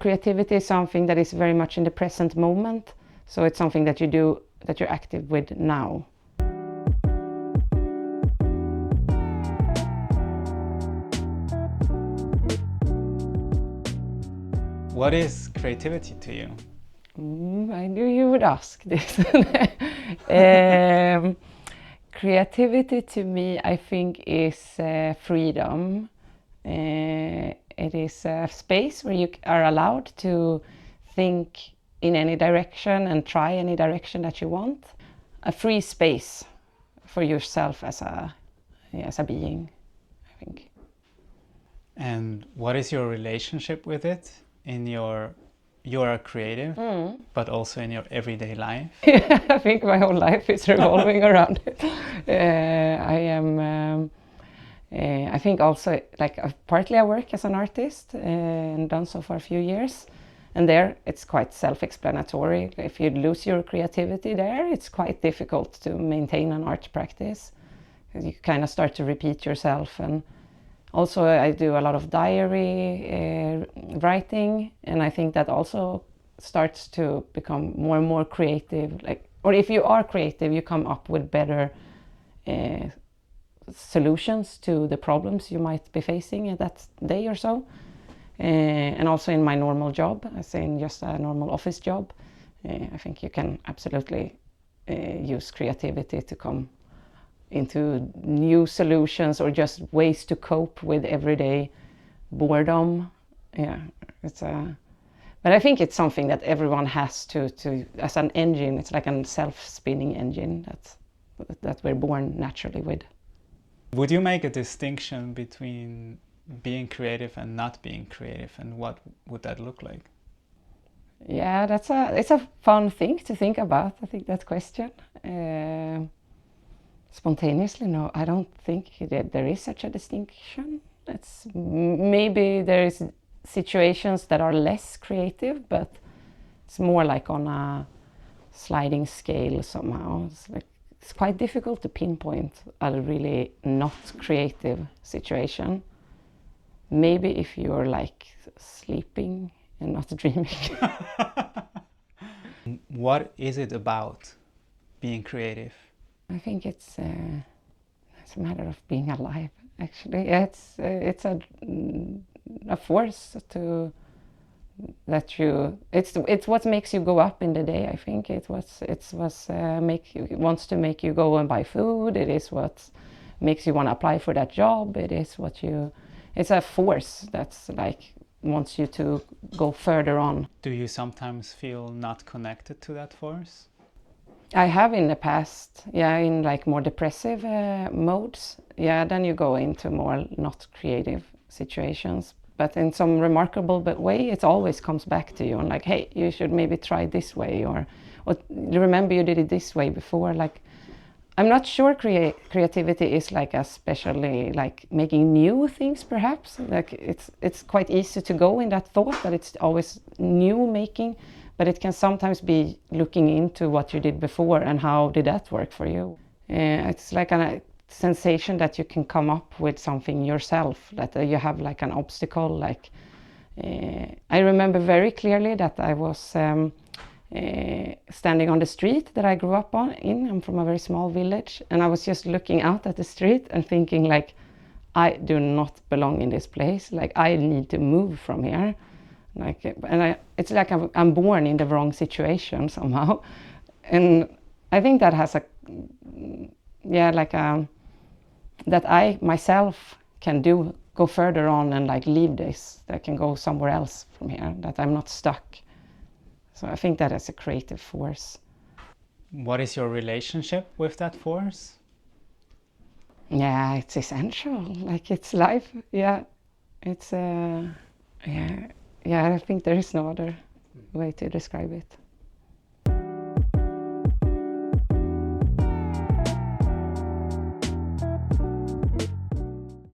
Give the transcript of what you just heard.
creativity is something that is very much in the present moment. So it's something that you do, that you're active with now. What is creativity to you? I knew you would ask this. Creativity to me, I think, is freedom. It is a space where you are allowed to think in any direction and try any direction that you want. A free space for yourself as a being, I think. And what is your relationship with it in you are creative, but also in your everyday life? I think my whole life is revolving around it. I think also, like, partly I work as an artist and done so for a few years. And there it's quite self-explanatory. If you lose your creativity there, it's quite difficult to maintain an art practice. You kind of start to repeat yourself. And also I do a lot of diary writing, and I think that also starts to become more and more creative. Or if you are creative, you come up with better solutions to the problems you might be facing in that day or so. And also in my normal job, as in just a normal office job, I think you can absolutely use creativity to come into new solutions or just ways to cope with everyday boredom. Yeah, but I think it's something that everyone has to as an engine. It's like a self-spinning engine that we're born naturally with. Would you make a distinction between being creative and not being creative, and what would that look like? Yeah, it's a fun thing to think about. I think that question. Spontaneously, no, I don't think there is such a distinction. Maybe there is situations that are less creative, but it's more like on a sliding scale somehow. It's quite difficult to pinpoint a really not creative situation. Maybe if you're like sleeping and not dreaming. What is it about being creative? I think it's a matter of being alive. Actually, it's a force it's what makes you go up in the day. I think wants to make you go and buy food. It is what makes you want to apply for that job. It's a force that's like wants you to go further on. Do you sometimes feel not connected to that force? I have in the past, yeah, in like more depressive modes. Yeah, then you go into more not creative situations. But in some remarkable way, it always comes back to you and like, hey, you should maybe try this way, or remember you did it this way before. Like, I'm not sure creativity is like especially like making new things, perhaps. Like it's quite easy to go in that thought that it's always new making, but it can sometimes be looking into what you did before and how did that work for you. It's like a sensation that you can come up with something yourself, that you have like an obstacle. Like I remember very clearly that I was standing on the street that I grew up in. I'm from a very small village, and I was just looking out at the street and thinking like, I do not belong in this place. Like, I need to move from here. Like, it's like I'm born in the wrong situation somehow, and I think that has that I myself can go further on and like leave this. That I can go somewhere else from here. That I'm not stuck. So I think that is a creative force. What is your relationship with that force? Yeah, it's essential. Like, it's life. Yeah, it's I think there is no other way to describe it.